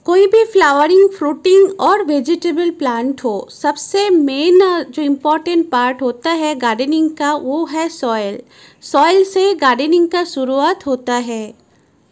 कोई भी flowering, fruiting और वेजिटेबल प्लांट हो, सबसे मेन जो इम्पोर्टेंट पार्ट होता है गार्डनिंग का वो है सॉइल। सॉइल से गार्डनिंग का शुरुआत होता है।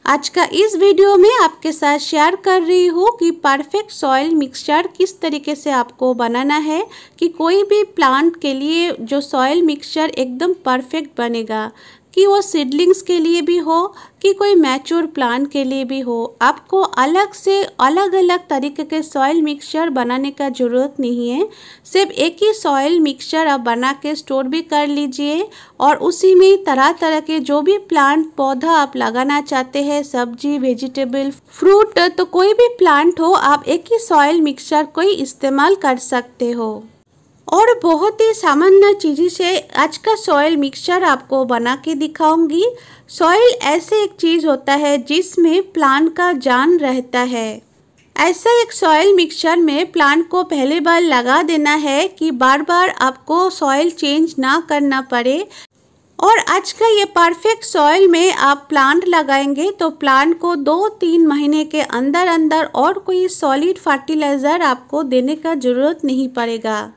आज का इस वीडियो में आपके साथ शेयर कर रही हूँ कि परफेक्ट सॉइल मिक्सचर किस तरीके से आपको बनाना है कि कोई भी प्लांट के लिए जो सॉइल मिक्सचर एकदम परफेक्ट बनेगा, कि वो सीडलिंग्स के लिए भी हो कि कोई मैच्योर प्लांट के लिए भी हो। आपको अलग से अलग अलग तरीके के सॉइल मिक्सचर बनाने का ज़रूरत नहीं है। सिर्फ एक ही सॉइल मिक्सचर आप बना के स्टोर भी कर लीजिए और उसी में तरह तरह के जो भी प्लांट पौधा आप लगाना चाहते हैं, सब्जी, वेजिटेबल, फ्रूट, तो कोई भी प्लांट हो आप एक ही सॉइल मिक्सचर को ही इस्तेमाल कर सकते हो। और बहुत ही सामान्य चीज़ों से आज का सॉइल मिक्सचर आपको बना के दिखाऊंगी। सॉइल ऐसे एक चीज़ होता है जिसमें प्लांट का जान रहता है। ऐसा एक सॉइल मिक्सचर में प्लांट को पहले बार लगा देना है कि बार बार आपको सॉइल चेंज ना करना पड़े। और आज का ये परफेक्ट सॉइल में आप प्लांट लगाएंगे तो प्लांट को 2-3 महीने के अंदर अंदर और कोई सॉलिड फर्टिलाइज़र आपको देने का ज़रूरत नहीं पड़ेगा।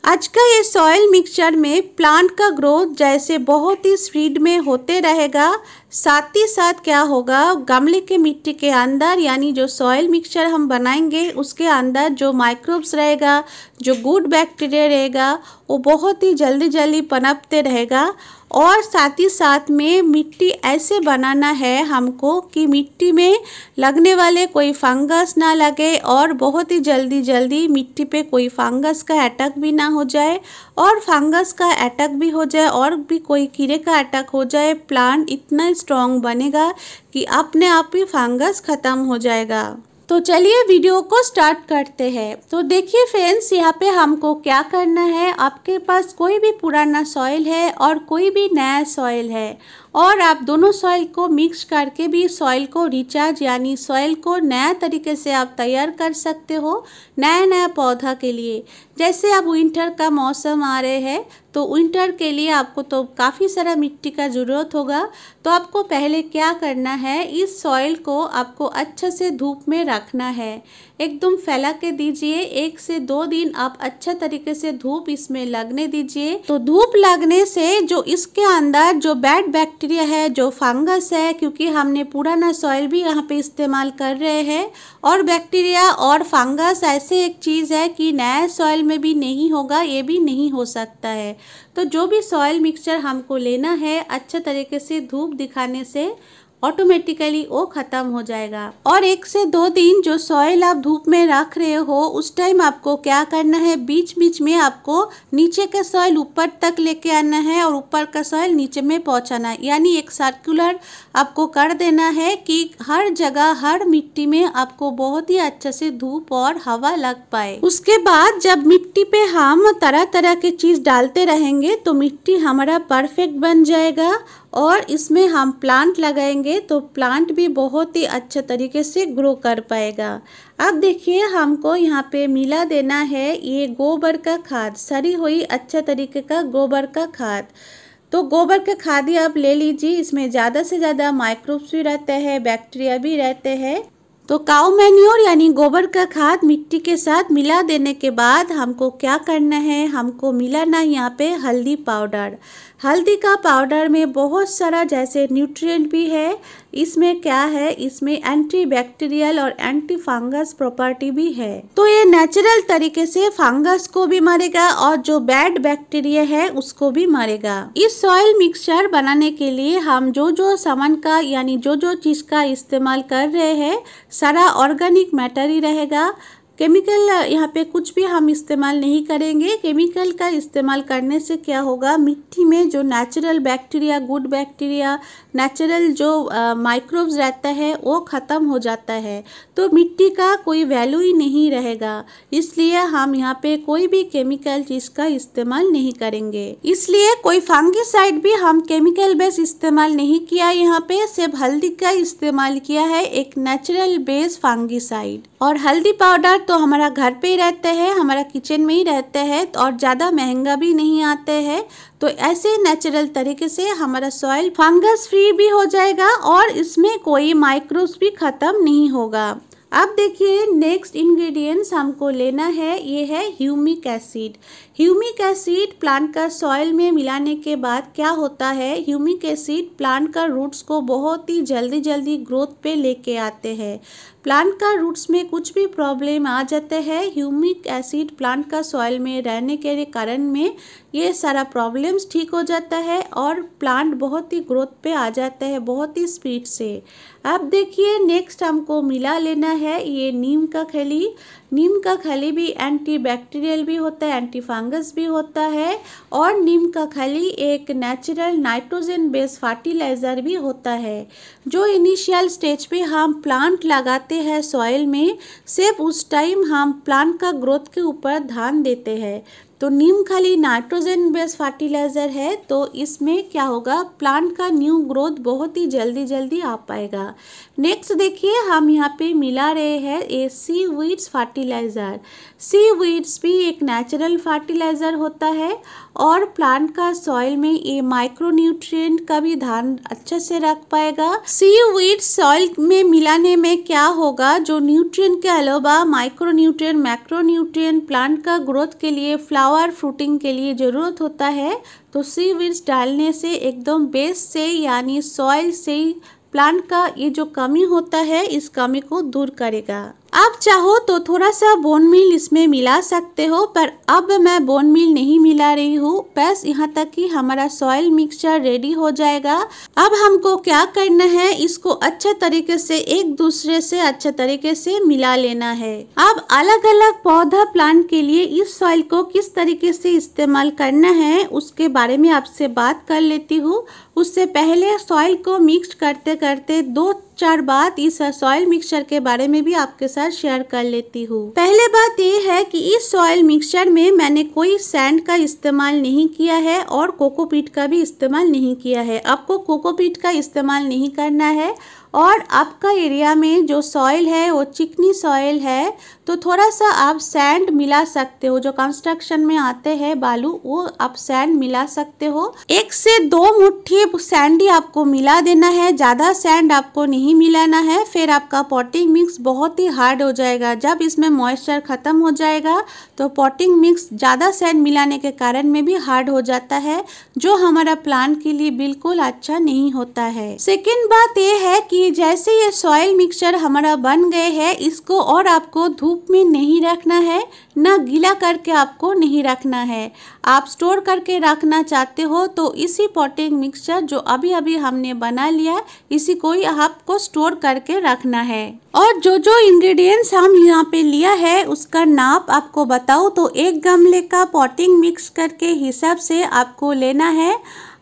आज का ये सॉइल मिक्सचर में प्लांट का ग्रोथ जैसे बहुत ही स्पीड में होते रहेगा, साथ ही साथ क्या होगा, गमले के मिट्टी के अंदर यानी जो सॉइल मिक्सचर हम बनाएंगे उसके अंदर जो माइक्रोब्स रहेगा, जो गुड बैक्टीरिया रहेगा, वो बहुत ही जल्दी जल्दी पनपते रहेगा। और साथ ही साथ में मिट्टी ऐसे बनाना है हमको कि मिट्टी में लगने वाले कोई फंगस ना लगे और बहुत ही जल्दी जल्दी मिट्टी पे कोई फंगस का अटैक भी ना हो जाए। और फंगस का अटैक भी हो जाए और भी कोई कीड़े का अटैक हो जाए, प्लांट इतना स्ट्रॉन्ग बनेगा कि अपने आप ही फंगस ख़त्म हो जाएगा। तो चलिए वीडियो को स्टार्ट करते हैं। तो देखिए फ्रेंड्स, यहाँ पे हमको क्या करना है। आपके पास कोई भी पुराना सॉइल है और कोई भी नया सॉइल है और आप दोनों सॉइल को मिक्स करके भी सॉइल को रिचार्ज यानी सॉइल को नया तरीके से आप तैयार कर सकते हो नया नया पौधा के लिए। जैसे अब विंटर का मौसम आ रहे हैं तो विंटर के लिए आपको तो काफ़ी सारा मिट्टी का ज़रूरत होगा। तो आपको पहले क्या करना है, इस सॉइल को आपको अच्छे से धूप में रखना है, एकदम फैला के दीजिए। 1 से 2 दिन आप अच्छा तरीके से धूप इसमें लगने दीजिए। तो धूप लगने से जो इसके अंदर जो बैड बैक्टीरिया है, जो फंगस है, क्योंकि हमने पुराना सॉइल भी यहाँ पे इस्तेमाल कर रहे हैं, और बैक्टीरिया और फंगस ऐसे एक चीज़ है कि नया सॉइल में भी नहीं होगा, ये भी नहीं हो सकता है। तो जो भी सॉइल मिक्सचर हमको लेना है अच्छा तरीके से धूप दिखाने से ऑटोमेटिकली वो ख़त्म हो जाएगा। और 1 से 2 दिन जो सॉइल आप धूप में रख रहे हो उस टाइम आपको क्या करना है, बीच बीच में आपको नीचे का सॉइल ऊपर तक लेके आना है और ऊपर का सॉइल नीचे में पहुंचाना है, यानी एक सर्कुलर आपको कर देना है कि हर जगह हर मिट्टी में आपको बहुत ही अच्छे से धूप और हवा लग पाए। उसके बाद जब मिट्टी पे हम तरह तरह की चीज़ डालते रहेंगे तो मिट्टी हमारा परफेक्ट बन जाएगा और इसमें हम प्लांट लगाएंगे तो प्लांट भी बहुत ही अच्छे तरीके से ग्रो कर पाएगा। अब देखिए हमको यहाँ पे मिला देना है ये गोबर का खाद, सड़ी हुई अच्छा तरीके का गोबर का खाद। तो गोबर का खाद ही आप ले लीजिए, इसमें ज़्यादा से ज़्यादा माइक्रोब्स भी रहते हैं, बैक्टीरिया भी रहते हैं। तो काउ मैन्योर यानी गोबर का खाद मिट्टी के साथ मिला देने के बाद हमको क्या करना है, हमको मिलाना यहाँ पे हल्दी पाउडर। हल्दी का पाउडर में बहुत सारा जैसे न्यूट्रिएंट भी है, इसमें क्या है, इसमें एंटी बैक्टीरियल और एंटी फंगस प्रॉपर्टी भी है। तो ये नेचुरल तरीके से फंगस को भी मारेगा और जो बैड बैक्टीरिया है उसको भी मारेगा। इस सॉइल मिक्सचर बनाने के लिए हम जो जो सामान का यानी जो जो चीज़ का इस्तेमाल कर रहे हैं सारा ऑर्गेनिक मैटर ही रहेगा। केमिकल यहाँ पे कुछ भी हम इस्तेमाल नहीं करेंगे। केमिकल का इस्तेमाल करने से क्या होगा, मिट्टी में जो natural bacteria, good bacteria, natural जो माइक्रोब्स रहता है वो ख़त्म हो जाता है, तो मिट्टी का कोई वैल्यू ही नहीं रहेगा। इसलिए हम यहाँ पे कोई भी केमिकल चीज़ का इस्तेमाल नहीं करेंगे। इसलिए कोई फंगिसाइड भी हम केमिकल बेस इस्तेमाल नहीं किया, यहाँ पे सिर्फ हल्दी का इस्तेमाल किया है, एक नेचुरल बेस फंगिसाइड। और हल्दी पाउडर तो हमारा घर पे ही रहते हैं, हमारा किचन में ही रहते हैं और ज़्यादा महंगा भी नहीं आते हैं। तो ऐसे नेचुरल तरीके से हमारा सॉइल फंगस फ्री भी हो जाएगा और इसमें कोई माइक्रोब्स भी ख़त्म नहीं होगा। अब देखिए नेक्स्ट इंग्रेडिएंट्स हमको लेना है, ये है humic acid. Humic acid plant का सॉइल में मिलाने के बाद क्या होता है, ह्यूमिक एसिड प्लांट का रूट्स को बहुत ही जल्दी ग्रोथ पे लेके आते हैं। प्लांट का रूट्स में कुछ भी प्रॉब्लम आ जाते हैं, ह्यूमिक एसिड प्लांट का सॉइल में रहने के कारण में ये सारा प्रॉब्लम्स ठीक हो जाता है और प्लांट बहुत ही ग्रोथ पे आ जाता है बहुत ही स्पीड से। अब देखिए नेक्स्ट हमको मिला लेना है ये नीम का खली। नीम का खली भी एंटीबैक्टीरियल भी होता है, एंटी फंगस भी होता है और नीम का खली एक नेचुरल नाइट्रोजन बेस्ड फर्टिलाइज़र भी होता है। जो इनिशियल स्टेज पे हम प्लांट लगाते हैं सॉइल में, सिर्फ उस टाइम हम प्लांट का ग्रोथ के ऊपर ध्यान देते हैं। तो नीम खली नाइट्रोजन बेस्ड फर्टिलाइज़र है, तो इसमें क्या होगा, प्लांट का न्यू ग्रोथ बहुत ही जल्दी आ पाएगा। नेक्स्ट देखिए हम यहाँ पे मिला रहे हैं ये सीवीड्स फर्टिलाइज़र। सीवीड्स भी एक नेचुरल फर्टिलाइज़र होता है और प्लांट का सॉइल में ये माइक्रोन्यूट्रिएंट का भी ध्यान अच्छे से रख पाएगा। सीवीड्स सॉइल में मिलाने में क्या होगा, जो न्यूट्रिएंट के अलावा माइक्रोन्यूट्रिएंट, मैक्रोन्यूट्रिएंट प्लांट का ग्रोथ के लिए, फ्लावर फ्रूटिंग के लिए ज़रूरत होता है, तो सीवीड्स डालने से एकदम बेस से यानी सॉइल से प्लांट का ये जो कमी होता है इस कमी को दूर करेगा। आप चाहो तो थोड़ा सा बोन मील इसमें मिला सकते हो, पर अब मैं बोन मील नहीं मिला रही हूँ, बस यहाँ तक कि हमारा सॉइल मिक्सचर रेडी हो जाएगा। अब हमको क्या करना है, इसको अच्छे तरीके से एक दूसरे से अच्छे तरीके से मिला लेना है। अब अलग अलग पौधा प्लांट के लिए इस सॉइल को किस तरीके से इस्तेमाल करना है उसके बारे में आपसे बात कर लेती हूँ। उससे पहले सॉइल को मिक्स करते करते 2-4 बात इस सॉइल मिक्सचर के बारे में भी आपके साथ शेयर कर लेती हूँ। पहले बात ये है कि इस सॉइल मिक्सचर में मैंने कोई सैंड का इस्तेमाल नहीं किया है और कोकोपीट का भी इस्तेमाल नहीं किया है। आपको कोकोपीट का इस्तेमाल नहीं करना है और आपका एरिया में जो सॉइल है वो चिकनी सॉइल है, तो थोड़ा सा आप सैंड मिला सकते हो। जो कंस्ट्रक्शन में आते हैं बालू, वो आप सैंड मिला सकते हो। 1 से 2 मुट्ठी सैंड ही आपको मिला देना है, ज़्यादा सैंड आपको नहीं मिलाना है, फिर आपका पॉटिंग मिक्स बहुत ही हार्ड हो जाएगा। जब इसमें मॉइस्चर ख़त्म हो जाएगा तो पॉटिंग मिक्स ज़्यादा सैंड मिलाने के कारण में भी हार्ड हो जाता है, जो हमारा प्लांट के लिए बिल्कुल अच्छा नहीं होता है। सेकेंड बात ये है कि जैसे ये सॉइल मिक्सचर हमारा बन गए हैं, इसको और आपको धूप में नहीं रखना है, ना गीला करके आपको नहीं रखना है। आप स्टोर करके रखना चाहते हो तो इसी पॉटिंग मिक्सचर जो अभी हमने बना लिया, इसी को ही आपको स्टोर करके रखना है। और जो इंग्रेडिएंट्स हम यहाँ पे लिया है उसका नाप आपको बताओ तो 1 गमले का पॉटिंग मिक्स करके हिसाब से आपको लेना है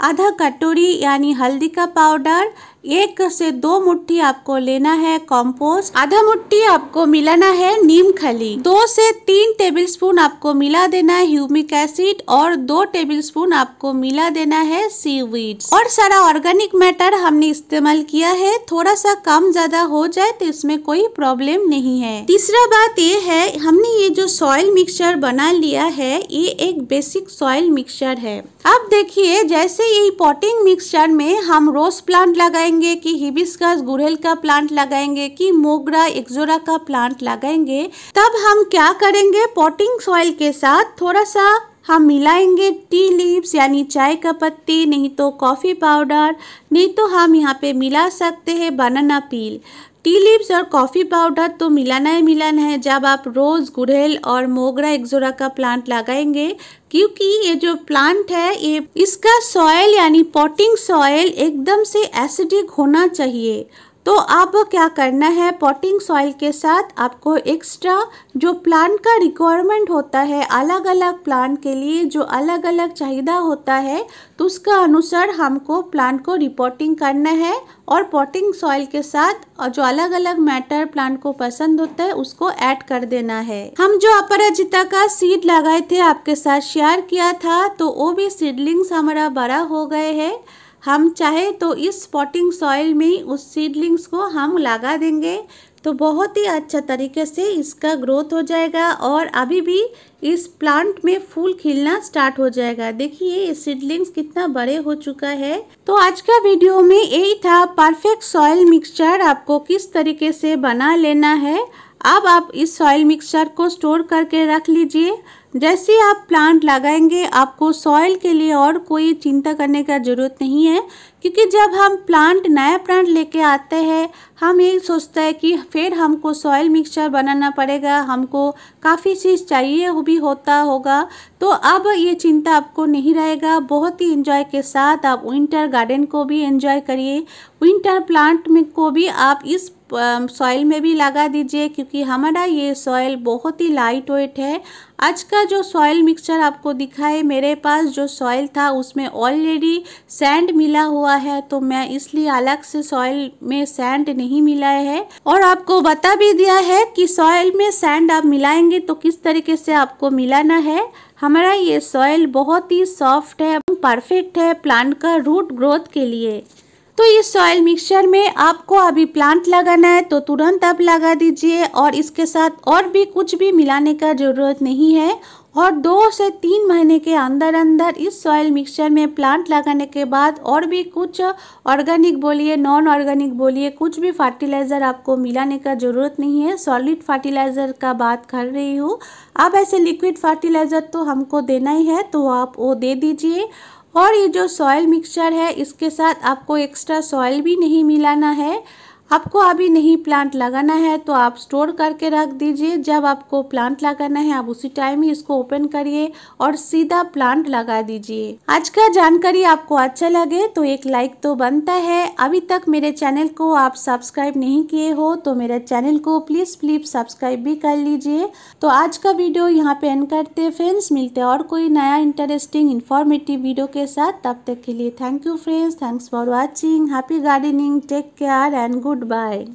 आधा कटोरी यानी हल्दी का पाउडर, 1 से 2 मुट्ठी आपको लेना है कंपोस्ट, आधा मुट्ठी आपको मिलाना है नीम खली, 2 से 3 टेबलस्पून आपको मिला देना है ह्यूमिक एसिड और 2 टेबलस्पून आपको मिला देना है सीवीड्स। और सारा ऑर्गेनिक मैटर हमने इस्तेमाल किया है, थोड़ा सा कम ज्यादा हो जाए तो इसमें कोई प्रॉब्लम नहीं है। तीसरा बात ये है, हमने ये जो सॉइल मिक्सचर बना लिया है ये एक बेसिक सॉइल मिक्सचर है। अब देखिए जैसे ये पॉटिंग मिक्सचर में हम रोज प्लांट लगाएंगे कि हिबिस्कस गुड़हल का प्लांट लगाएंगे कि मोगरा एक्जोरा का प्लांट लगाएंगे, तब हम क्या करेंगे, पॉटिंग सॉइल के साथ थोड़ा सा हम मिलाएंगे टी लीव्स यानी चाय का पत्ती, नहीं तो कॉफ़ी पाउडर, नहीं तो हम यहाँ पे मिला सकते हैं बनाना पील। टी लीव्स और कॉफ़ी पाउडर तो मिलाना ही मिलाना है जब आप रोज़ गुड़हल और मोगरा एक्जोरा का प्लांट लगाएंगे, क्योंकि ये जो प्लांट है ये इसका सॉइल यानी पॉटिंग सॉइल एकदम से एसिडिक होना चाहिए। तो आप क्या करना है, पॉटिंग सॉइल के साथ आपको एक्स्ट्रा जो प्लांट का रिक्वायरमेंट होता है, अलग अलग प्लांट के लिए जो अलग अलग चाहिए होता है, तो उसका अनुसार हमको प्लांट को रिपोर्टिंग करना है और पॉटिंग सॉइल के साथ जो अलग अलग मैटर प्लांट को पसंद होता है उसको ऐड कर देना है। हम जो अपराजिता का सीड लगाए थे आपके साथ शेयर किया था, तो वो भी सीडलिंग्स हमारा बड़ा हो गए हैं। हम चाहे तो इस पॉटिंग सॉइल में उस सीडलिंग्स को हम लगा देंगे, तो बहुत ही अच्छा तरीके से इसका ग्रोथ हो जाएगा और अभी भी इस प्लांट में फूल खिलना स्टार्ट हो जाएगा। देखिए ये सीडलिंग्स कितना बड़े हो चुका है। तो आज का वीडियो में यही था, परफेक्ट सॉइल मिक्सचर आपको किस तरीके से बना लेना है। अब आप इस सॉइल मिक्सचर को स्टोर करके रख लीजिए। जैसे आप प्लांट लगाएंगे आपको सॉइल के लिए और कोई चिंता करने का ज़रूरत नहीं है, क्योंकि जब हम नया प्लांट लेके आते हैं हम यही सोचते हैं कि फिर हमको सॉइल मिक्सचर बनाना पड़ेगा, हमको काफ़ी चीज़ चाहिए भी होता होगा। तो अब ये चिंता आपको नहीं रहेगा। बहुत ही एंजॉय के साथ आप विंटर गार्डन को भी एंजॉय करिए। विंटर प्लांट में को भी आप इस सॉइल में भी लगा दीजिए, क्योंकि हमारा ये सॉइल बहुत ही लाइट वेट है। आज का जो सॉइल मिक्सचर आपको दिखाए, मेरे पास जो सॉइल था उसमें ऑलरेडी सैंड मिला हुआ है, तो मैं इसलिए अलग से सॉइल में सैंड नहीं मिलाया है। और आपको बता भी दिया है कि सॉइल में सैंड आप मिलाएंगे तो किस तरीके से आपको मिलाना है। हमारा ये सॉइल बहुत ही सॉफ्ट है, परफेक्ट है प्लांट का रूट ग्रोथ के लिए। तो इस सॉइल मिक्सचर में आपको अभी प्लांट लगाना है तो तुरंत आप लगा दीजिए, और इसके साथ और भी कुछ भी मिलाने का ज़रूरत नहीं है। और 2 से 3 महीने के अंदर अंदर इस सॉइल मिक्सचर में प्लांट लगाने के बाद और भी कुछ ऑर्गेनिक बोलिए, नॉन ऑर्गेनिक बोलिए, कुछ भी फर्टिलाइज़र आपको मिलाने का ज़रूरत नहीं है। सॉलिड फर्टिलाइज़र का बात कर रही हूँ। अब ऐसे लिक्विड फर्टिलाइज़र तो हमको देना ही है, तो आप वो दे दीजिए। और ये जो सॉइल मिक्सचर है इसके साथ आपको एक्स्ट्रा सॉइल भी नहीं मिलाना है। आपको अभी नहीं प्लांट लगाना है तो आप स्टोर करके रख दीजिए। जब आपको प्लांट लगाना है आप उसी टाइम ही इसको ओपन करिए और सीधा प्लांट लगा दीजिए। आज का जानकारी आपको अच्छा लगे तो एक लाइक तो बनता है। अभी तक मेरे चैनल को आप सब्सक्राइब नहीं किए हो तो मेरे चैनल को प्लीज़ सब्सक्राइब भी कर लीजिए। तो आज का वीडियो यहाँ पे एंड करते हैं फ्रेंड्स। मिलते हैं और कोई नया इंटरेस्टिंग इन्फॉर्मेटिव वीडियो के साथ। तब तक के लिए thank you friends, thanks for watching. Happy gardening, take care and good bye.